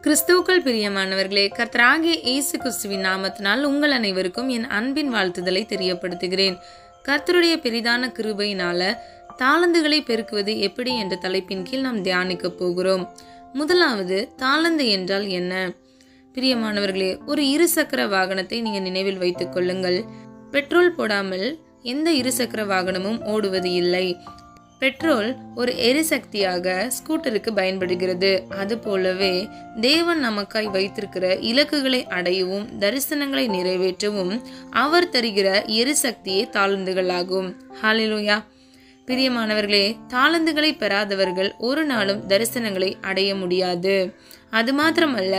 கிறிஸ்துவுக்குள் பிரியமானவர்களே, கர்த்தராகிய இயேசு கிறிஸ்துவின் நாமத்தினால் உங்கள் அனைவருக்கும் என் அன்பின் வாழ்த்துதலை தெரியப்படுத்துகிறேன். கர்த்தருடைய பெரிதான கிருபையினால தாளந்துகளை பெருக்குவது எப்படி என்ற தலைப்பின் கீழ் நாம் தியானிக்க போகிறோம். முதலாவது, தாளந்து என்றால் என்ன? பிரியமானவர்களே, ஒரு இருசக்கர வாகனத்தை நீங்க நினைவில் வைத்துக் கொள்ளுங்கள். பெட்ரோல் போடாமல் எந்த இருசக்கர வாகனமும் ஓடுவது இல்லை. பெட்ரோல் ஒரு எரிசக்தியாக ஸ்கூட்டருக்கு பயன்படுகிறது. அது போலவே தேவன் நமக்காய் வைத்திருக்கிற இலக்குகளை அடையவும் தரிசனங்களை நிறைவேற்றவும் அவர் தருகிற எரிசக்தியே தாளந்துகளாகும். ஹல்லேலூயா. பிரியமானவர்களே, தாளந்துகளை பெறாதவர்கள் ஒரு நாளும் தரிசனங்களை அடைய முடியாது. அது மாத்திரமல்ல,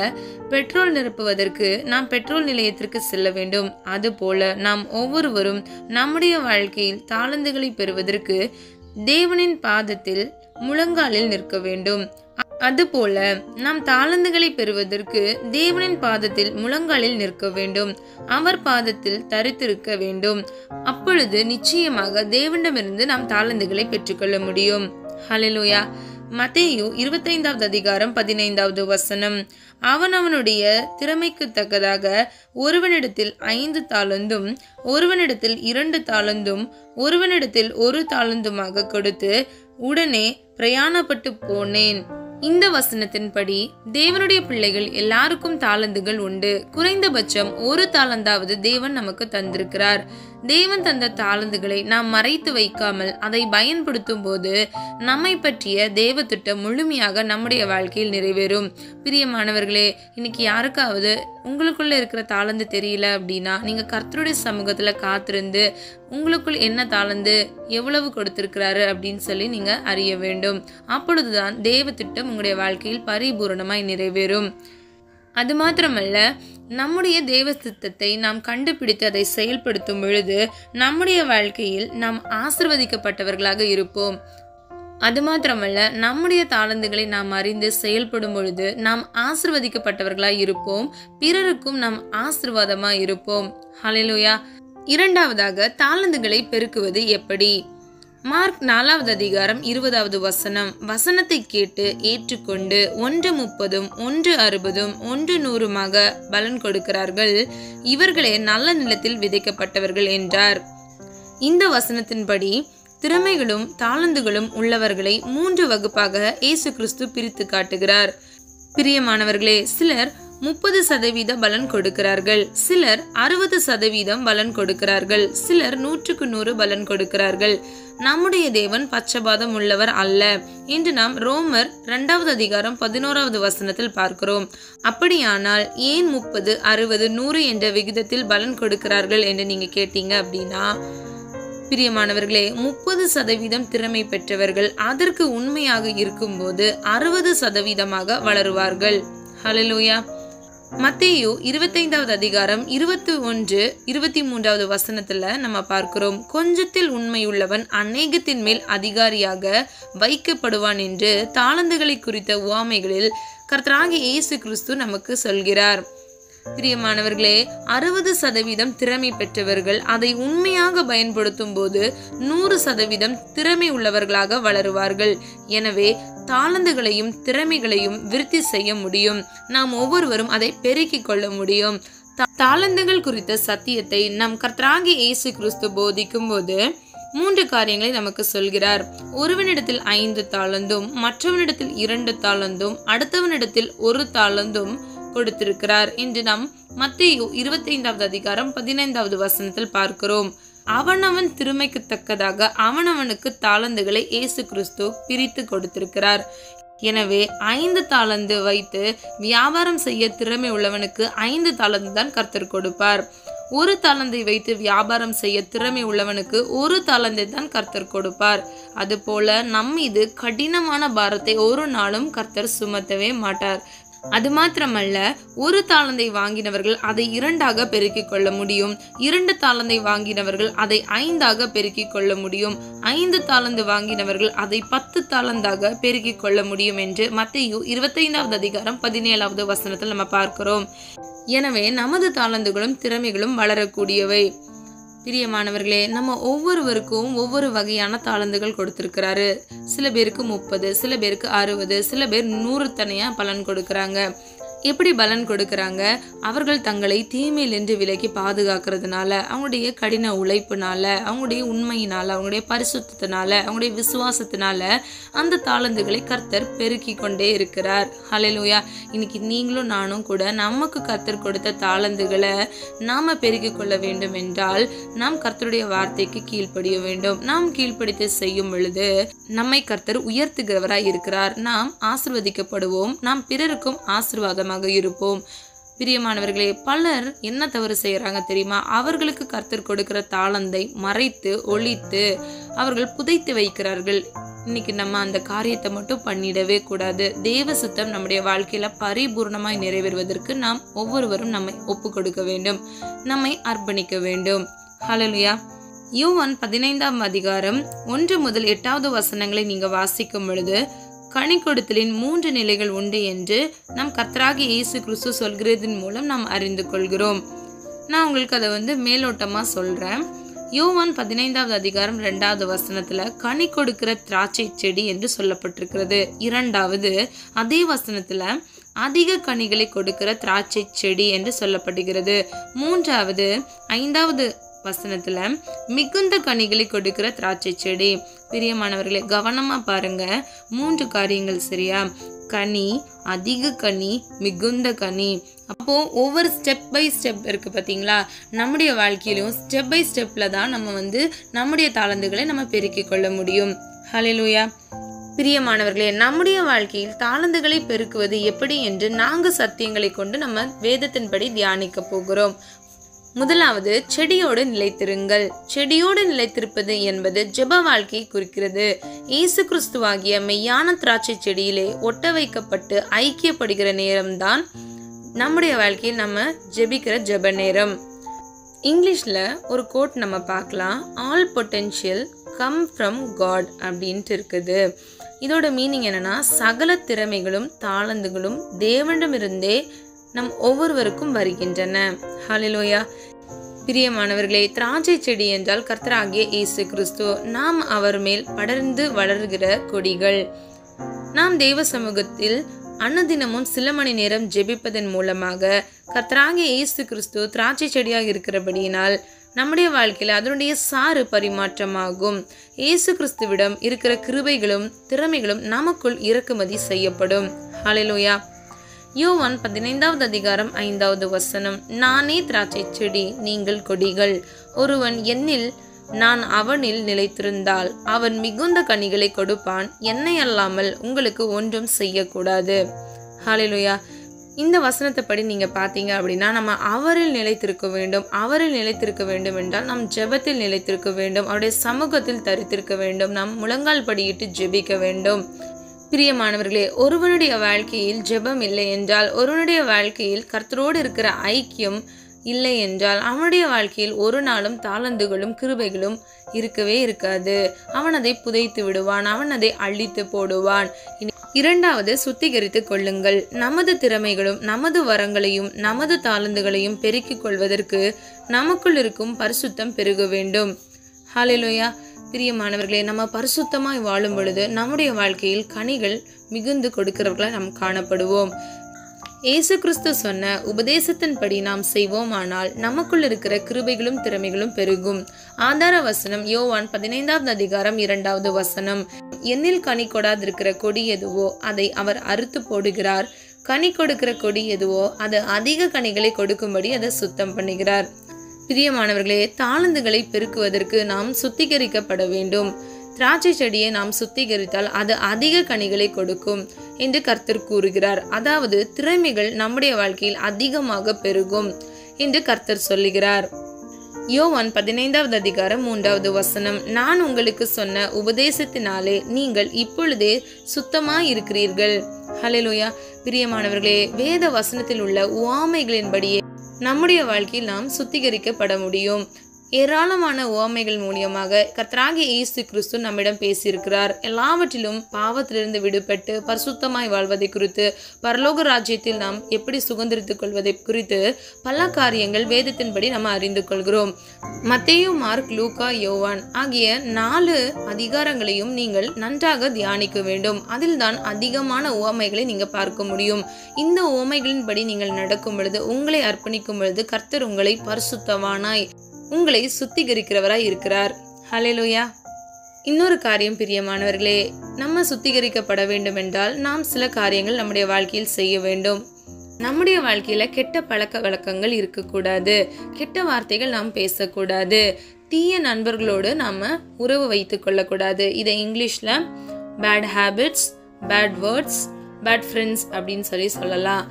பெட்ரோல் நிரப்புவதற்கு நாம் பெட்ரோல் நிலையத்திற்கு செல்ல வேண்டும். அதுபோல நாம் ஒவ்வொருவரும் நம்முடைய வாழ்க்கையில் தாளந்துகளை பெறுவதற்கு தேவனின் பாதத்தில் முழங்காலில் நிற்க வேண்டும். அதுபோல நாம் தாளந்துகளை பெறுவதற்கு தேவனின் பாதத்தில் முழங்காலில் நிற்க வேண்டும். அவர் பாதத்தில் தரித்திருக்க வேண்டும். அப்பொழுது நிச்சயமாக தேவனிடமிருந்து நாம் தாளந்துகளை பெற்றுக்கொள்ள முடியும். ஹல்லேலூயா. மத்தேயு 25வது அதிகாரம் 15வது வசனம், அவனுடைய திறமைக்கு தக்கதாக ஒருவனிடத்தில் 5 தாளந்தும் ஒருவனிடத்தில் 2 தாளந்தும் ஒருவனிடத்தில் 1 தாளந்துமாக கொடுத்து உடனே பிரயாணப்பட்டு போனேன். இந்த வசனத்தின்படி தேவனுடைய பிள்ளைகள் எல்லாருக்கும் தாளந்துகள் உண்டு. குறைந்தபட்சம் 1 தாளந்தாவது தேவன் நமக்கு தந்திருக்கிறார். தேவன் தந்த தாளந்துகளை நாம் மறைத்து வைக்காமல் அதை பயன்படுத்தும் போது நம்மை பற்றிய தேவ திட்டம் முழுமையாக நம்முடைய வாழ்க்கையில் நிறைவேறும். பிரியமானவர்களே, இன்னைக்கு யாருக்காவது உங்களுக்குள்ள இருக்கிற தாளந்து தெரியல அப்படின்னா நீங்க கர்த்தருடைய சமூகத்துல காத்திருந்து உங்களுக்குள் என்ன தாளந்து எவ்வளவு கொடுத்திருக்கிறாரு அப்படின்னு சொல்லி நீங்க அறிய வேண்டும். அப்பொழுதுதான் தேவ திட்டம் உங்களுடைய வாழ்க்கையில் பரிபூரணமாய் நிறைவேறும். அது மாத்திரமல்ல, நம்முடைய தேவ சித்தத்தை நாம் கண்டுபிடித்து அதை செயல்படுத்தும் பொழுது நம்முடைய வாழ்க்கையில் நாம் ஆசீர்வதிக்கப்பட்டவர்களாக இருப்போம். அது மாத்திரமல்ல, நம்முடைய தாளந்துகளை நாம் அறிந்து செயல்படும் பொழுது நாம் ஆசீர்வதிக்கப்பட்டவர்களாய் இருப்போம். பிறருக்கும் நாம் ஆசீர்வாதமாய் இருப்போம். ஹல்லேலூயா. இரண்டாவதாக, தாளந்துகளை பெருக்குவது எப்படி? மார்க் 4வது அதிகாரம் 20வது வசனம், வசனத்தை கேட்டு ஏற்றுக்கொண்டு 1 30 1 60 1 100 பலன் கொடுக்கிறார்கள். இவர்களே நல்ல நிலத்தில் விதைக்கப்பட்டவர்கள் என்றார். இந்த வசனத்தின்படி திறமைகளும் தாளந்துகளும் உள்ளவர்களை 3 வகுப்பாக இயேசு கிறிஸ்து பிரித்து காட்டுகிறார். பிரியமானவர்களே, சிலர் 30% பலன் கொடுக்கிறார்கள், சிலர் 60% பலன் கொடுக்கிறார்கள், சிலர் 100க்கு 100 பலன் கொடுக்கிறார்கள். நம்முடைய தேவன் பட்சபாதம் உள்ளவர் அல்ல என்று நாம் ரோமர் 2வது அதிகாரம் 11வது வசனத்தில் பார்க்கிறோம். அப்படியானால் ஏன் 30 60 100 என்ற விகிதத்தில் பலன் கொடுக்கிறார்கள் என்று நீங்க கேட்டீங்க அப்படின்னா, பிரியமானவர்களே, 30% திறமை பெற்றவர்கள் அதற்கு உண்மையாக இருக்கும்போது 60% வளருவார்கள். ஹல்லேலூயா. மத்தேயு 25வது அதிகாரம் 21 23வது வசனத்துல நம்ம பார்க்கிறோம், கொஞ்சத்தில் உண்மையுள்ளவன் அநேகத்தின் மேல் அதிகாரியாக வைக்கப்படுவான் என்று தாளந்துகளை குறித்த உவமைகளில் கர்த்தராகிய இயேசு கிறிஸ்து நமக்கு சொல்கிறார். பிரியமானவர்களே, 60% திறமை பெற்றவர்கள் அதை உண்மையாக பயன்படுத்தும் போது 100% திறமை உள்ளவர்களாக வளருவார்கள். எனவே தாளந்துகளையும் திறமைகளையும் விருத்தி செய்ய முடியும். நாம் ஒவ்வொருவரும் அதை பெருக்கிக் கொள்ள முடியும். தாளந்துகள் குறித்த சத்தியத்தை நம் கர்த்தராகிய இயேசு கிறிஸ்து போதிக்கும் போது 3 காரியங்களை நமக்கு சொல்கிறார். ஒருவனிடத்தில் 5 தாளந்தும் மற்றவனிடத்தில் 2 தாளந்தும் அடுத்தவனிடத்தில் 1 தாளந்தும் கொடுத்திருக்கிறார் என்று நாம் மத்தேயு 25வது அதிகாரம் 15வது வசனத்தில் பார்க்கிறோம். அவனவன் திறமைக்கு தக்கதாக அவனவனுக்கு தாளந்துகளை இயேசு கிறிஸ்து பிரித்து கொடுத்திருக்கிறார். எனவே 5 தாளந்து வைத்து வியாபாரம் செய்ய திறமை உள்ளவனுக்கு 5 தாளந்து தான் கர்த்தர் கொடுப்பார். 1 தாளந்தை வைத்து வியாபாரம் செய்ய திறமை உள்ளவனுக்கு 1 தாளந்தை தான் கர்த்தர் கொடுப்பார். அதுபோல நம் மீது கடினமான பாரத்தை ஒரு நாளும் கர்த்தர் சுமத்தவே மாட்டார். அது மாத்திரமல்ல, 1 தாளந்தை வாங்கினவர்கள் அதை 2ஆக பெருக்கிக் கொள்ள முடியும். 2 தாளந்தை வாங்கினவர்கள் அதை 5ஆக பெருக்கிக் கொள்ள முடியும். 5 தாளந்து வாங்கினவர்கள் அதை 10 தாளந்தாக பெருக்கிக் கொள்ள முடியும் என்று மத்தேயு 25வது அதிகாரம் 17வது வசனத்தில் நம்ம பார்க்கிறோம். எனவே நமது தாளந்துகளும் திறமைகளும் வளரக்கூடியவை. பிரியமானவர்களே, நம்ம ஒவ்வொருவருக்கும் ஒவ்வொரு வகையான தாளந்துகள் கொடுத்திருக்கிறாரு. சில பேருக்கு 30, சில பேருக்கு 60, சில பேர் 100 தனியா பலன் கொடுக்கறாங்க. எப்படி பலன் கொடுக்கறாங்க? அவர்கள் தங்களை தீமையிலிருந்து விலக்கி பாதுகாக்கிறதுனால, அவங்களுடைய கடின உழைப்புனால, அவங்களுடைய உண்மையினால, அவங்களுடைய பரிசுத்தத்தினால, அவங்களுடைய விசுவாசத்தினால அந்த தாளந்துகளை கர்த்தர் பெருக்கி கொண்டே இருக்கிறார். ஹல்லேலூயா. இன்னைக்கு நீங்களும் நானும் கூட நமக்கு கர்த்தர் கொடுத்த தாளந்துகளை நாம பெருக்கிக் கொள்ள வேண்டும் என்றால் நாம் கர்த்தருடைய வார்த்தைக்கு கீழ்ப்படிய வேண்டும். நாம் கீழ்ப்படித்து செய்யும் பொழுது நம்மை கர்த்தர் உயர்த்துகிறவராய் இருக்கிறார். நாம் ஆசீர்வதிக்கப்படுவோம். நாம் பிறருக்கும் ஆசீர்வாதமாக இருப்போம். பிரியமானவர்களே, பலர் என்ன தவறு செய்யறாங்க தெரியுமா? அவர்களுக்கு கர்த்தர் கொடுக்கிற தாளந்தை மறைத்து ஒளித்து அவர்கள் புதைத்து வைக்கிறார்கள். இன்னைக்கு நம்ம அந்த காரியத்தை மட்டும் பண்ணிடவே கூடாது. தேவ சித்தம் நம்முடைய வாழ்க்கையில பரிபூர்ணமாய் நிறைவேறுவதற்கு நாம் ஒவ்வொருவரும் நம்மை ஒப்பு கொடுக்க வேண்டும், நம்மை அர்ப்பணிக்க வேண்டும். ஹல்லேலூயா. யோவான் 15ஆம் அதிகாரம் 1 முதல் 8வது வசனங்களை நீங்க வாசிக்கும் பொழுது, கனி கொடுத்தலின் 3 நிலைகள் உண்டு என்று நம் கர்த்தராகிய இயேசு கிறிஸ்து சொல்கிறதன் மூலம் நாம் அறிந்து கொள்கிறோம். நான் உங்களுக்கு அதை மேலோட்டமா சொல்றேன். யோவான் 15ஆவது அதிகாரம் 2வது வசனத்துல கனி கொடுக்கிற திராட்சை செடி என்று சொல்லப்பட்டிருக்கிறது. 2வது அதே வசனத்துல அதிக கனிகளை கொடுக்கிற திராட்சை செடி என்று சொல்லப்படுகிறது. 3வது 5வது வசனத்துல மிகுந்த கனிகளை கொடுக்கிற திராட்சை செடி. பிரியமானவர்களே, கவனமா பாருங்க. 3 காரியங்கள், சரியா? கனி, அதிக கனி, மிகுந்த கனி. அப்போ ஒவ்வொரு ஸ்டெப் பை ஸ்டெப் இருக்கு பாத்தீங்களா? நம்முடைய வாழ்க்கையிலும் ஸ்டெப் பை ஸ்டெப்ல தான் நம்ம நம்முடைய தாளந்துகளை நம்ம பெருக்கிக் கொள்ள முடியும். ஹல்லேலூயா. பிரியமானவர்களே, நம்முடைய வாழ்க்கையில் தாளந்துகளை பெருக்குவது எப்படி என்று 4 சத்தியங்களை கொண்டு நம்ம வேதத்தின்படி தியானிக்க போகிறோம். முதலாவது, செடியோடு நிலைத்திருங்கள். செடியோடு நிலைத்திருப்பது என்பது ஜெப வாழ்க்கையை குறிக்கிறது. இயேசு கிறிஸ்துவாகிய மெய்யான திராட்சை செடியிலே ஒட்ட வைக்கப்பட்டு ஐக்கியப்படுகிற நேரம்தான் நம்முடைய வாழ்க்கையில் நம்ம ஜெபிக்கிற ஜெப நேரம். இங்கிலீஷ்ல ஒரு கோட் நம்ம பார்க்கலாம். All potential come from God அப்படின்ட்டு இருக்குது. இதோட மீனிங் என்னன்னா, சகல திறமைகளும் தாளந்துகளும் தேவனிடமிருந்தே நம் ஒவ்வொருவருக்கும் வருகின்றன. ஹல்லேலூயா. பிரியமானவர்களே, திராட்சை செடி என்றால் கர்த்தராகிய இயேசு கிறிஸ்து. நாம் அவர் மேல் படர்ந்து வளர்கிற கொடிகள். நாம் தேவ சமூகத்தில் அன்னதினமும் சில மணி நேரம் ஜெபிப்பதன் மூலமாக கர்த்தராகிய இயேசு கிறிஸ்து திராட்சை செடியாக இருக்கிறபடியினால் நம்முடைய வாழ்க்கையில் அதனுடைய சாறு பரிமாற்றமாகும். இயேசு கிறிஸ்துவிடம் இருக்கிற கிருபைகளும் திறமைகளும் நமக்குள் இறக்குமதி செய்யப்படும். ஹல்லேலூயா. யோவான் 15ஆவது அதிகாரம் 5வது வசனம், நானே திராட்சை செடி, நீங்கள் கொடிகள். ஒருவன் என்னில் நான் அவனில் நிலைத்திருந்தால் அவன் மிகுந்த கனிகளை கொடுப்பான். என்னை அல்லாமல் உங்களுக்கு ஒன்றும் செய்யக்கூடாது. ஹல்லேலூயா. இந்த வசனத்தை படி நீங்க பாத்தீங்க அப்படின்னா, நம்ம அவரில் நிலைத்திருக்க வேண்டும். அவரில் நிலைத்திருக்க வேண்டும் என்றால் நம் ஜெபத்தில் நிலைத்திருக்க வேண்டும். அவருடைய சமூகத்தில் தரித்திருக்க வேண்டும். நாம் முழங்கால் படியிட்டு ஜெபிக்க வேண்டும். பிரியமானவர்களே, ஒருவனுடைய வாழ்க்கையில் ஜெபம் இல்லை என்றால், ஒருவனுடைய வாழ்க்கையில் கர்த்தரோடு இருக்கிற ஐக்கியம் இல்லை என்றால், அவனுடைய வாழ்க்கையில் ஒரு நாளும் தாளந்துகளும் கிருபைகளும் இருக்கவே இருக்காது. அவன் அதை புதைத்து விடுவான். அவன் அதை அழித்து போடுவான். 2வது, சுத்திகரித்து கொள்ளுங்கள். நமது திறமைகளும் நமது வரங்களையும் நமது தாளந்துகளையும் பெருக்கிக் கொள்வதற்கு நமக்குள் இருக்கும் பரிசுத்தம் பெருக வேண்டும். ஹல்லேலூயா. பிரியமானவர்களே, நம்ம பரிசுத்தமாய் வாழும் பொழுது நம்முடைய வாழ்க்கையில் கனிகள் மிகுந்து கொடுக்கிறவர்களாய் நாம் காணப்படுவோம். இயேசு கிறிஸ்து சொன்ன உபதேசத்தின்படி நாம் செய்வோமானால் நமக்குள் இருக்கிற கிருபைகளும் திறமைகளும் பெருகும். ஆதார வசனம் யோவான் 15ஆவது அதிகாரம் 2வது வசனம், என்னில் கனி கொடாதிருக்கிற கொடி எதுவோ அதை அவர் அறுத்து போடுகிறார். கனி கொடுக்கிற கொடி எதுவோ அது அதிக கனிகளை கொடுக்கும்படி அதை சுத்தம் பண்ணுகிறார். பிரியமானவர்களே, தாளந்துகளை பெருக்குவதற்கு நாம் சுத்திகரிக்கப்பட வேண்டும். திராட்சை செடியை நாம் சுத்திகரித்தால் அது அதிக கனிகளை கொடுக்கும் என்று கர்த்தர் கூறுகிறார். அதாவது திறமைகள் நம்முடைய வாழ்க்கையில் அதிகமாக பெருகும் என்று கர்த்தர் சொல்லுகிறார். யோவான் 15ஆவது அதிகாரம் 3வது வசனம், நான் உங்களுக்கு சொன்ன உபதேசத்தினாலே நீங்கள் இப்பொழுதே சுத்தமாய் இருக்கிறீர்கள். ஹல்லேலூயா. பிரியமானவர்களே, வேத வசனத்தில் உள்ள உவமைகளின்படியே நம்முடைய வாழ்க்கையில் நாம் சுத்திகரிக்கப்பட முடியும். ஏராளமான உவமைகள் மூலியமாக கர்த்தராகிய இயேசு கிறிஸ்து நம்மிடம் பேசியிருக்கிறார். எல்லாவற்றிலும் பாவத்திலிருந்து விடுபட்டு பரிசுத்தமாய் வாழ்வதை குறித்து, பரலோக ராஜ்யத்தில் நாம் எப்படி சுதந்திரித்துக் கொள்வதை குறித்து பல காரியங்கள் வேதத்தின்படி நம்ம அறிந்து கொள்கிறோம். மத்தேயு, மார்க், லூக்கா, யோவான் ஆகிய 4 அதிகாரங்களையும் நீங்கள் நன்றாக தியானிக்க வேண்டும். அதில்தான் அதிகமான உவமைகளை நீங்க பார்க்க முடியும். இந்த உவமைகளின்படி நீங்கள் நடக்கும் பொழுது, உங்களை அர்ப்பணிக்கும் பொழுது கர்த்தர் உங்களை பரிசுத்தவானாய், உங்களை சுத்திகரிக்கிறவராய் இருக்கிறார். ஹல்லேலூயா. இன்னொரு காரியம் பிரியமானவர்களே, நம்ம சுத்திகரிக்கப்பட வேண்டும் என்றால் நாம் சில காரியங்கள் நம்முடைய வாழ்க்கையில் செய்ய வேண்டும். நம்முடைய வாழ்க்கையில கெட்ட பழக்க வழக்கங்கள் இருக்கக்கூடாது, கெட்ட வார்த்தைகள் நாம் பேசக்கூடாது, தீய நண்பர்களோடு நாம உறவு வைத்துக் கொள்ளக்கூடாது. இதை இங்கிலீஷ்ல bad habits, bad words, bad friends அப்படின்னு சொல்லலாம்.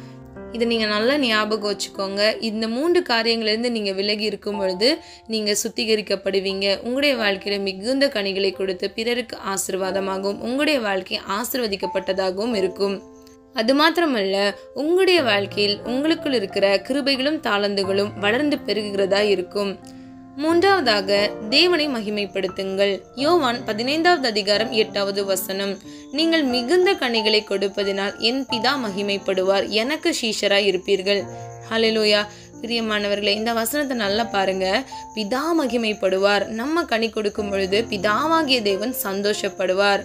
இதை நீங்கள் நல்லா ஞாபகம் வச்சுக்கோங்க. இந்த 3 காரியங்களிலிருந்து நீங்கள் விலகி இருக்கும் பொழுது நீங்கள் சுத்திகரிக்கப்படுவீங்க. உங்களுடைய வாழ்க்கையில் மிகுந்த கனிகளை கொடுத்து பிறருக்கு ஆசீர்வாதமாகவும் உங்களுடைய வாழ்க்கை ஆசீர்வதிக்கப்பட்டதாகவும் இருக்கும். அது மாத்திரமல்ல, உங்களுடைய வாழ்க்கையில் உங்களுக்குள் இருக்கிற கிருபைகளும் தாளந்துகளும் வளர்ந்து பெருகுகிறதா இருக்கும். 3வது, தேவனை மகிமைப்படுத்துங்கள். யோவான் 15வது அதிகாரம் 8வது வசனம், நீங்கள் மிகுந்த கனிகளை கொடுப்பதினால் என் பிதா மகிமைப்படுவார், எனக்கு சீஷராய் இருப்பீர்கள். ஹல்லேலூயா. பிரியமானவர்களே, இந்த வசனத்தை நல்லா பாருங்க. பிதா மகிமைப்படுவார். நம்ம கனி கொடுக்கும் பொழுது பிதாவாகிய தேவன் சந்தோஷப்படுவார்.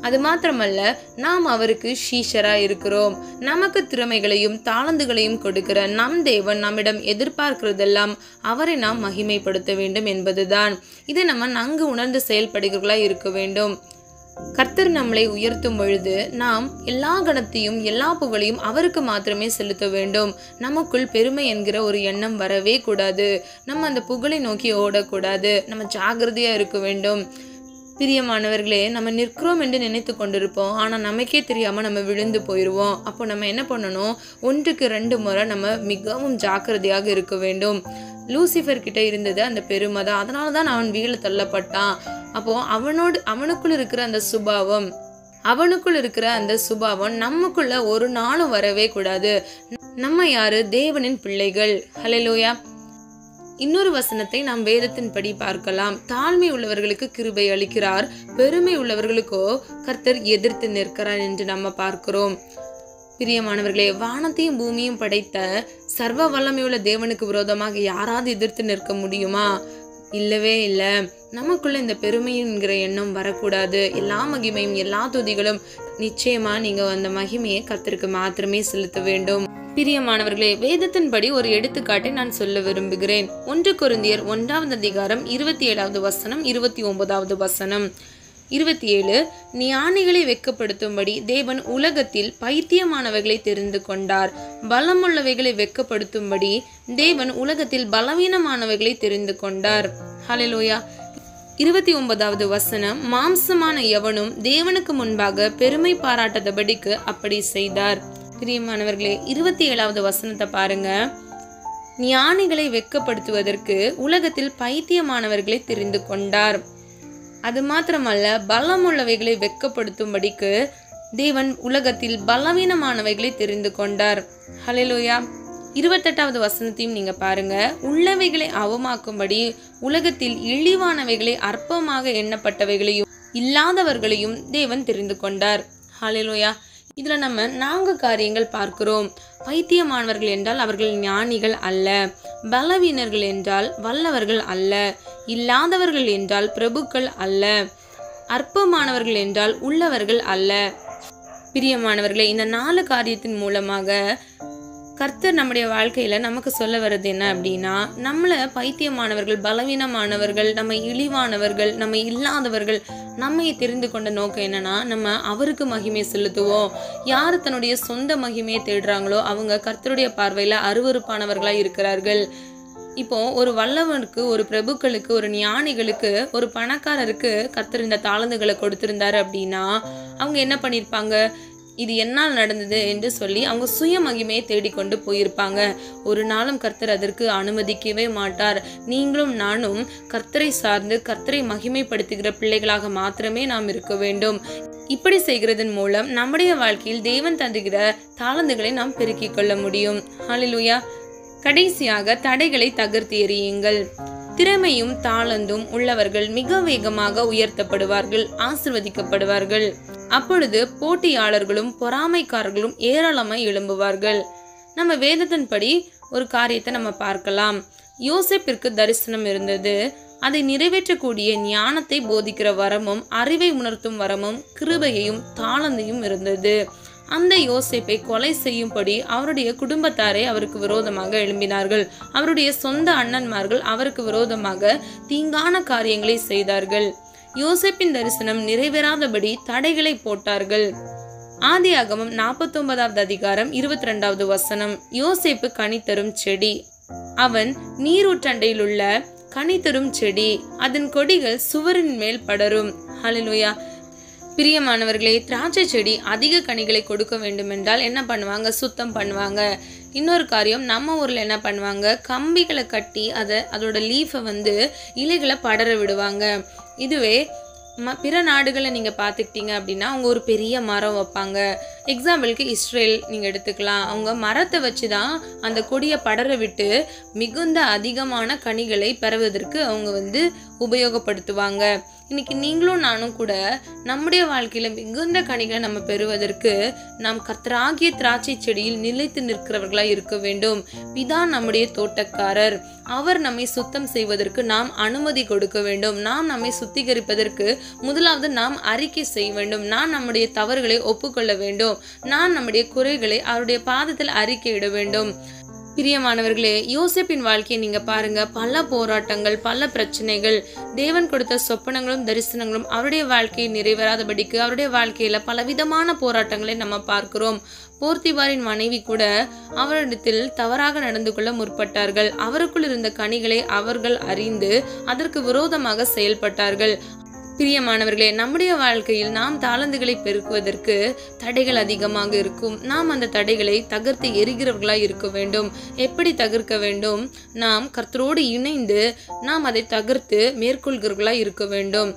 அது மாத்திரமல்ல, நாம் அவருக்கு சீஷரா இருக்கிறோம். நமக்கு திறமைகளையும் தாளந்துகளையும் கொடுக்கிற நம் தேவன் நம்மிடம் எதிர்பார்க்கிறதெல்லாம் அவரை நாம் மகிமைப்படுத்த வேண்டும் என்பதுதான். இதை நம்ம நன்கு உணர்ந்து செயல்படுகிறவர்களா இருக்க வேண்டும். கர்த்தர் நம்மளை உயர்த்தும் பொழுது நாம் எல்லா கணத்தையும் எல்லா புகழையும் அவருக்கு மாத்திரமே செலுத்த வேண்டும். நமக்குள் பெருமை என்கிற ஒரு எண்ணம் வரவே கூடாது. நம்ம அந்த புகழை நோக்கி ஓடக்கூடாது. நம்ம ஜாகிரதையா இருக்க வேண்டும். பிரியமானவர்களே, நம்ம நிற்கிறோம் என்று நினைத்து கொண்டிருப்போம். ஆனால் நமக்கே தெரியாமல் நம்ம விழுந்து போயிடுவோம். அப்போ நம்ம என்ன பண்ணணும்? 1க்கு 2 முறை நம்ம மிகவும் ஜாக்கிரதையாக இருக்க வேண்டும். லூசிஃபர் கிட்ட இருந்தது அந்த பெருமை தான். அதனால தான் அவன் வீழ தள்ளப்பட்டான். அப்போ அவனுக்குள் இருக்கிற அந்த சுபாவம் நமக்குள்ள ஒரு நாளும் வரவே கூடாது. நம்ம யாரு? தேவனின் பிள்ளைகள். ஹல்லேலூயா. இன்னொரு வசனத்தை நாம் வேதத்தின்படி பார்க்கலாம். தாழ்மை உள்ளவர்களுக்கு கிருபை அளிக்கிறார், பெருமை உள்ளவர்களுக்கோ கர்த்தர் எதிர்த்து நிற்கிறார் என்று நம்ம பார்க்கிறோம். பிரியமானவர்களே, வானத்தையும் பூமியும் படைத்த சர்வ வல்லமையுள்ள தேவனுக்கு விரோதமாக யாராவது எதிர்த்து நிற்க முடியுமா? இல்லவே இல்லை. நமக்குள்ள இந்த பெருமைங்கிற எண்ணம் வரக்கூடாது. எல்லா மகிமையும் எல்லா துதிகளும் நிச்சயமா நீங்க அந்த மகிமையை கர்த்தருக்கு மாத்திரமே செலுத்த வேண்டும். பிரியமானவர்களே, வேதத்தின்படி ஒரு எடுத்துக்காட்டை நான் சொல்ல விரும்புகிறேன். 1 கொரிந்தியர் 1வது அதிகாரம் 27வது வசனம், 29வது வசனம். 27, ஞானிகளை வெட்கப்படுத்தும்படி தேவன் உலகத்தில் பைத்தியமானவைகளை தெரிந்து கொண்டார், பலமுள்ளவைகளை வெட்கப்படுத்தும்படி தேவன் உலகத்தில் பலவீனமானவைகளை தெரிந்து கொண்டார். ஹல்லேலூயா. 29வது வசனம், மாம்சமான எவனும் தேவனுக்கு முன்பாக பெருமை பாராட்டாதபடிக்கு அப்படி செய்தார். பிரியமானவர்களே, 27வது வசனத்தை பாருங்க. ஞானிகளை வெட்கப்படுத்துவதற்கு உலகத்தில் பைத்தியமானவர்களை தெரிந்து கொண்டார். அது மாத்திரமல்ல, பலமுள்ளவைகளை வெட்கப்படுத்தும்படிக்கு தேவன் உலகத்தில் பலவீனமானவைகளை தெரிந்து கொண்டார். ஹல்லேலூயா. 28வது வசனத்தையும் நீங்க பாருங்க. உள்ளவைகளை அவமாக்கும்படி உலகத்தில் இழிவானவைகளை அற்பமாக எண்ணப்பட்டவைகளையும் இல்லாதவர்களையும் தேவன் தெரிந்து கொண்டார். ஹல்லேலூயா. இதுல நம்ம 4 காரியங்கள் பார்க்கிறோம். பைத்தியமானவர்கள் என்றால் அவர்கள் ஞானிகள் அல்ல, பலவீனர்கள் என்றால் வல்லவர்கள் அல்ல, இல்லாதவர்கள் என்றால் பிரபுக்கள் அல்ல, அற்பமானவர்கள் என்றால் உள்ளவர்கள் அல்ல. பிரியமானவர்களே, இந்த 4 காரியத்தின் மூலமாக கர்த்தர் நம்முடைய வாழ்க்கையில நமக்கு சொல்ல வர்றது என்ன அப்படின்னா, நம்மளை பைத்தியமானவர்கள், பலவீனமானவர்கள், நம்ம இழிவானவர்கள், நம்ம இல்லாதவர்கள், நம்மை தெரிந்து கொண்ட நோக்கம் என்னன்னா, நம்ம அவருக்கு மகிமை செலுத்துவோம். யார் தன்னுடைய சொந்த மகிமையை தேடுறாங்களோ அவங்க கர்த்தருடைய பார்வையில அருவருப்பானவர்களா இருக்கிறார்கள். இப்போ ஒரு வல்லவனுக்கு, ஒரு பிரபுக்களுக்கு, ஒரு ஞானிகளுக்கு, ஒரு பணக்காரருக்கு கர்த்தர் இந்த தாளந்துகளை கொடுத்திருந்தாரு அப்படின்னா அவங்க என்ன பண்ணிருப்பாங்க? இது என்னால் நடந்தது என்று சொல்லி அவங்க சுய மகிமையை தேடிக்கொண்டு போயிருப்பாங்க. ஒரு நாளும் கர்த்தர் அதற்கு அனுமதிக்கவே மாட்டார். நீங்களும் நானும் கர்த்தரை சார்ந்து கர்த்தரை மகிமைப்படுத்துகிற பிள்ளைகளாக மாத்திரமே நாம் இருக்க வேண்டும். இப்படி செய்கிறதன் மூலம் நம்முடைய வாழ்க்கையில் தேவன் தந்துகிற தாளந்துகளை நாம் பெருக்கிக் கொள்ள முடியும். ஹல்லேலூயா. கடைசியாக, தடைகளை தகர்த்து எறியுங்கள். திறமையும் தாளந்தும் உள்ளவர்கள் மிக வேகமாக உயர்த்தப்படுவார்கள், ஆசிர்வதிக்கப்படுவார்கள். அப்பொழுது போட்டியாளர்களும் பொறாமைக்காரர்களும் ஏராளமாய் எழும்புவார்கள். நம்ம வேதத்தின்படி ஒரு காரியத்தை நம்ம பார்க்கலாம். யோசேப்பிற்கு தரிசனம் இருந்தது. அதை நிறைவேற்றக்கூடிய ஞானத்தை போதிக்கிற வரமும் அறிவை உணர்த்தும் வரமும் கிருபையையும் தாளந்தையும் இருந்தது. அந்த யோசேப்பை கொலை செய்யும்படி அவருடைய குடும்பத்தாரே அவருக்கு விரோதமாக எழும்பினார்கள். அவருடைய சொந்த அண்ணன்மார்கள் அவருக்கு விரோதமாக தீங்கான காரியங்களை செய்தார்கள். யோசேப்பின் தரிசனம் நிறைவேறாதபடி தடைகளை போட்டார்கள். ஆதியாகமம் 49வது அதிகாரம் 22வது வசனம். யோசேப்பு கனி தரும் செடி. அவன் நீரூற்றண்டையில் உள்ள கனி தரும் செடி, அதன் கொடிகள் சுவரின் மேல் படரும். ஹல்லேலூயா. பிரியமானவர்களே, திராட்சை செடி அதிக கனிகளை கொடுக்க வேண்டும் என்றால் என்ன பண்ணுவாங்க? சுத்தம் பண்ணுவாங்க. இன்னொரு காரியம், நம்ம ஊர்ல என்ன பண்ணுவாங்க? கம்பிகளை கட்டி அதோட லீஃபை இலைகளை படர விடுவாங்க. இதுவே பிற நாடுகளை நீங்க பார்த்துக்கிட்டீங்க அப்படின்னா அவங்க ஒரு பெரிய மரம் வைப்பாங்க. எக்ஸாம்பிளுக்கு இஸ்ரேல் நீங்க எடுத்துக்கலாம். அவங்க மரத்தை வச்சுதான் அந்த கொடியை படர விட்டு மிகுந்த அதிகமான கனிகளை பெறுவதற்கு அவங்க உபயோகப்படுத்துவாங்க. இன்னைக்கு நீங்களும் நானும் கூட நம்முடைய வாழ்க்கையில மிகுந்த கனிகளை நம்ம பெறுவதற்கு நாம் கர்த்தராகிய திராட்சை செடியில் நிலைத்து நிற்கிறவர்களாய் இருக்க வேண்டும். பிதா நம்முடைய தோட்டக்காரர். அவர் நம்மை சுத்தம் செய்வதற்கு நாம் அனுமதி கொடுக்க வேண்டும். நாம் நம்மை சுத்திகரிப்பதற்கு முதலாவது நாம் அறிக்கை செய்ய வேண்டும். நான் நம்முடைய தவறுகளை ஒப்புக்கொள்ள வேண்டும். நான் நம்முடைய குறைகளை அவருடைய பாதத்தில் அறிக்கையிட வேண்டும். பிரியமானவர்களே, யோசேப்பின் வாழ்க்கையை நீங்க பாருங்க. பல போராட்டங்கள், பல பிரச்சனைகள், தேவன் கொடுத்த சொப்பனங்களும் தரிசனங்களும் அவருடைய வாழ்க்கையை நிறைவேறாதபடிக்கு அவருடைய வாழ்க்கையில பலவிதமான போராட்டங்களை நம்ம பார்க்கிறோம். போர்த்திபாரின் மனைவி கூட அவரிடத்தில் தவறாக நடந்து கொள்ள முற்பட்டார்கள். அவருக்குள் இருந்த கனிகளை அவர்கள் அறிந்து அதற்கு விரோதமாக செயல்பட்டார்கள். பிரியமானவர்களே, நம்முடைய வாழ்க்கையில் நாம் தாளந்துகளை பெருக்குவதற்கு தடைகள் அதிகமாக இருக்கும். நாம் அந்த தடைகளை தகர்த்து எரிகிறவர்களாய் இருக்க வேண்டும். எப்படி தகர்க்க வேண்டும்? நாம் கர்த்தரோடு இணைந்து நாம் அதை தகர்த்து மேற்கொள்கிறவர்களாய் இருக்க வேண்டும்.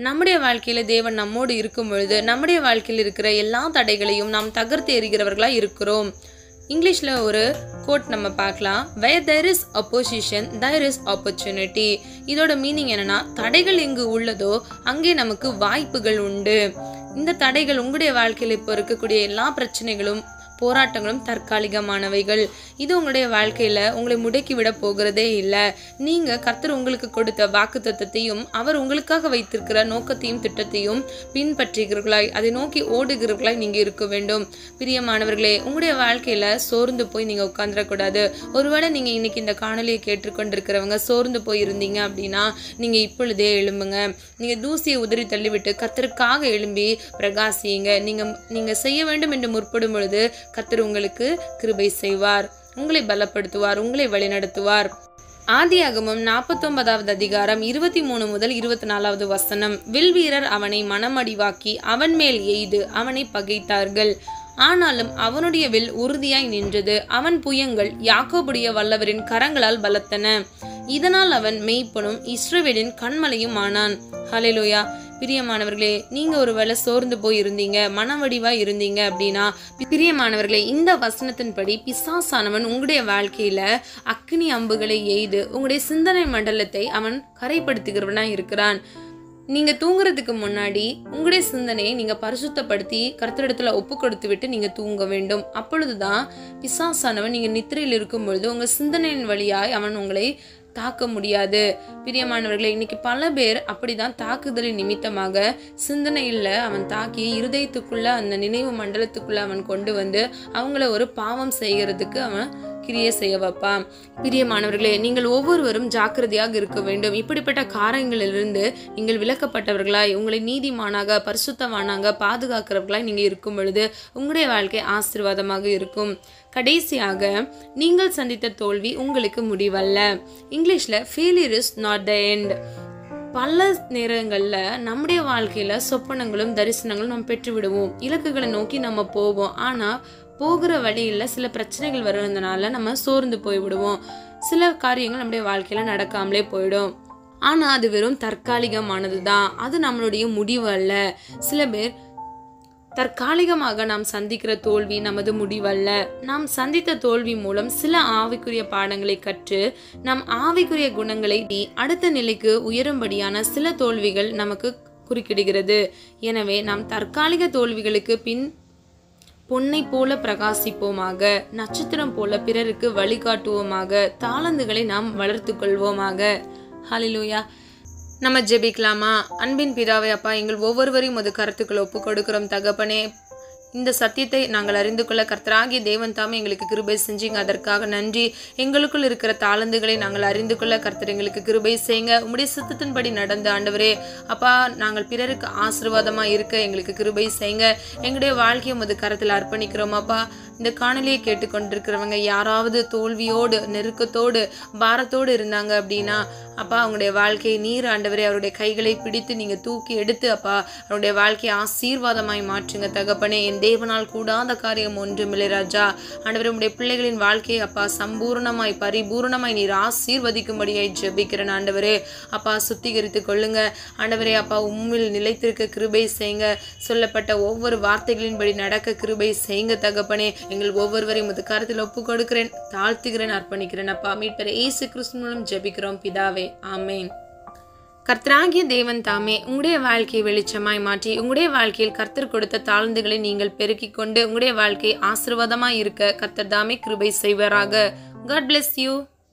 நம்முடைய வாழ்க்கையில தேவன் நம்மோடு இருக்கும் பொழுது நம்முடைய வாழ்க்கையில் இருக்கிற எல்லா தடைகளையும் நாம் தகர்த்து எறிகிறவர்களாய் இருக்கிறோம். இங்கிலீஷ்ல ஒரு கோட் நம்ம பார்க்கலாம். Where there is opposition, there is opportunity. இதோட மீனிங் என்னன்னா, தடைகள் எங்கு உள்ளதோ அங்கே நமக்கு வாய்ப்புகள் உண்டு. இந்த தடைகள் உங்களுடைய வாழ்க்கையில இப்போ இருக்கக்கூடிய எல்லா பிரச்சனைகளும் போராட்டங்களும் தற்காலிகமானவைகள். இது உங்களுடைய வாழ்க்கையில உங்களை முடக்கி விட போகிறதே இல்லை. நீங்க கர்த்தர் உங்களுக்கு கொடுத்த வாக்குத்தத்தத்தையும் அவர் உங்களுக்காக வைத்திருக்கிற நோக்கத்தையும் திட்டத்தையும் பின்பற்றுகிறவர்களாய் அதை நோக்கி ஓடுகிறவர்களாய் நீங்க இருக்க வேண்டும். பிரியமானவர்களே, உங்களுடைய வாழ்க்கையில சோர்ந்து போய் நீங்க உட்கார்ந்துடக்கூடாது. ஒருவேளை நீங்க இன்னைக்கு இந்த காணொலியை கேட்டுக்கொண்டிருக்கிறவங்க சோர்ந்து போய் இருந்தீங்க அப்படின்னா நீங்க இப்பொழுதே எழும்புங்க. நீங்க தூசியை உதறி தள்ளிவிட்டு கர்த்தருக்காக எழும்பி பிரகாசியுங்க. நீங்க செய்ய வேண்டும் என்று முற்படும் பொழுது கர்த்தர் உங்களுக்கு கிருபை செய்வார், உங்களை பலப்படுத்துவார், உங்களை வழிநடத்துவார். ஆதியாகமம் 49வது அதிகாரம் 23 முதல் 24வது வசனம். வில்வீரர் அவனை மனமடிவாக்கி அவன் மேல் எய்து அவனை பகைத்தார்கள். ஆனாலும் அவனுடைய வில் உறுதியாய் நின்றது. அவன் புயங்கள் யாக்கோபுடைய வல்லவரின் கரங்களால் பலத்தன. இதனால் அவன் மெய்ப்பனும் இஸ்ரவேலின் கண்மலையும் ஆனான். ஹல்லேலூயா. பிரியமானவர்களே, நீங்க ஒருவேளை சோர்ந்து போய் இருந்தீங்க, மனவடிவா இருந்தீங்க அப்படின்னா, பிரியமானவர்களே, இந்த வசனத்தின்படி பிசாசானவன் உங்களுடைய வாழ்க்கையில அக்கினி அம்புகளை எய்து உங்களுடைய சிந்தனை மண்டலத்தை அவன் கரைப்படுத்துகிறவனா இருக்கிறான். நீங்க தூங்குறதுக்கு முன்னாடி உங்களுடைய சிந்தனையை நீங்க பரிசுத்தப்படுத்தி கர்த்தரிடத்துல ஒப்பு கொடுத்து விட்டு நீங்க தூங்க வேண்டும். அப்பொழுதுதான் பிசாசானவன் நீங்க நித்திரையில் இருக்கும் பொழுது உங்க சிந்தனையின் வழியாய் அவன் உங்களை தாக்க முடியாது. பிரியமானவர்களே, இன்னைக்கு பல பேர் அப்படிதான் தாக்குதலின் நிமித்தமாக சிந்தனையில அவன் தாக்கி இருதயத்துக்குள்ள அந்த நினைவு மண்டலத்துக்குள்ள அவன் கொண்டு வந்து அவங்கள ஒரு பாவம் செய்யறதுக்கு அவன் கிரியை செய்ய வைப்பான். பிரியமானவர்களே, நீங்கள் ஒவ்வொருவரும் ஜாக்கிரதையாக இருக்க வேண்டும். இப்படிப்பட்ட காரியங்களிலிருந்து நீங்கள் விலக்கப்பட்டவர்களாய் உங்களை நீதிமானாக பரிசுத்தவானாக பாதுகாக்கிறவர்களாய் நீங்க இருக்கும் பொழுது உங்களுடைய வாழ்க்கை ஆசீர்வாதமாக இருக்கும். கடைசியாக, நீங்கள் சந்தித்த தோல்வி உங்களுக்கு முடிவல்ல. இங்கிலீஷ்ல failure is not the end. பல நேரங்கள்ல நம்முடைய வாழ்க்கையில சொப்பனங்களும் தரிசனங்களும் நம்ம பெற்று விடுவோம். இலக்குகளை நோக்கி நம்ம போவோம். ஆனா போகிற வழியில சில பிரச்சனைகள் வருவதனால நம்ம சோர்ந்து போய்விடுவோம். சில காரியங்கள் நம்முடைய வாழ்க்கையில நடக்காமலே போயிடும். ஆனா அது வெறும் தற்காலிகமானது தான். அது நம்மளுடைய முடிவு அல்ல. சில பேர் தற்காலிகமாக நாம் சந்திக்கிற தோல்வி நமது முடிவல்ல. நாம் சந்தித்த தோல்வி மூலம் சில ஆவிக்குரிய பாடங்களை கற்று நம் ஆவிக்குரிய குணங்களை அடுத்த நிலைக்கு உயரும்படியான சில தோல்விகள் நமக்கு குறுக்கிடுகிறது. எனவே நாம் தற்காலிக தோல்விகளுக்கு பின் பொன்னை போல பிரகாசிப்போமாக, நட்சத்திரம் போல பிறருக்கு வழிகாட்டுவோமாக, தாளந்துகளை நாம் வளர்த்து கொள்வோமாக. ஹல்லேலூயா. நம்ம ஜெபிக்கலாமா? அன்பின் பிதாவே அப்பா, எங்கள் ஒவ்வொருவரையும் ஒரு கருத்துக்களை ஒப்பு கொடுக்கிறோம் தகப்பனே. இந்த சத்தியத்தை நாங்கள் அறிந்து கொள்ள கர்த்தராகிய தேவன் தாமே எங்களுக்கு கிருபை செஞ்சீங்க, அதற்காக நன்றி. எங்களுக்குள் இருக்கிற தாளந்துகளை நாங்கள் அறிந்து கொள்ள கர்த்தர் எங்களுக்கு கிருபை செய்யுங்க. உம்முடைய சித்தத்தின்படி நடந்து ஆண்டவரே அப்பா, நாங்கள் பிறருக்கு ஆசீர்வாதமா இருக்க எங்களுக்கு கிருபை செய்யுங்க. எங்களுடைய வாழ்க்கையை உமது கரத்தில் அர்ப்பணிக்கிறோம் அப்பா. இந்த காணொலியை கேட்டுக்கொண்டிருக்கிறவங்க யாராவது தோல்வியோடு, நெருக்கத்தோடு, பாரத்தோடு இருந்தாங்க அப்படின்னா அப்பா, அவங்களுடைய வாழ்க்கையை நீர் ஆண்டவரே அவருடைய கைகளை பிடித்து நீங்க தூக்கி எடுத்து அப்பா அவருடைய வாழ்க்கையை ஆசீர்வாதமாய் மாற்றுங்க தகப்பனே. என் தேவனால் கூடாத காரியம் ஒன்றுமில்லை ராஜா. ஆண்டவரே உம்முடைய பிள்ளைகளின் வாழ்க்கையை அப்பா சம்பூர்ணமாய் பரிபூர்ணமாய் நீர் ஆசீர்வதிக்கும்படியாய் ஜெபிக்கிறேன் ஆண்டவரே. அப்பா சுத்திகரித்து கொள்ளுங்க ஆண்டவரே. அப்பா உம்மில் நிலைத்திருக்க கிருபை செய்யுங்க. சொல்லப்பட்ட ஒவ்வொரு வார்த்தைகளின்படி நடக்க கிருபை செய்யுங்க தகப்பனே. எங்கள் ஒவ்வொருவரையும் உமது கரத்தில் ஒப்பு கொடுக்கிறேன், தாழ்த்துகிறேன், அர்ப்பணிக்கிறேன் அப்பா. மீட்பர் இயேசு கிறிஸ்து மூலம் ஜெபிக்கிறோம் பிதாவே, ஆமேன். கர்த்தராகிய தேவன் தாமே உங்களுடைய வாழ்க்கையை வெளிச்சமாய் மாற்றி உங்களுடைய வாழ்க்கையில் கர்த்தர் கொடுத்த தாழ்ந்துகளை நீங்கள் பெருக்கிக் கொண்டு உங்களுடைய வாழ்க்கை ஆசீர்வாதமாய் இருக்க கர்த்தர் தாமே கிருபை செய்வாராக. God bless you.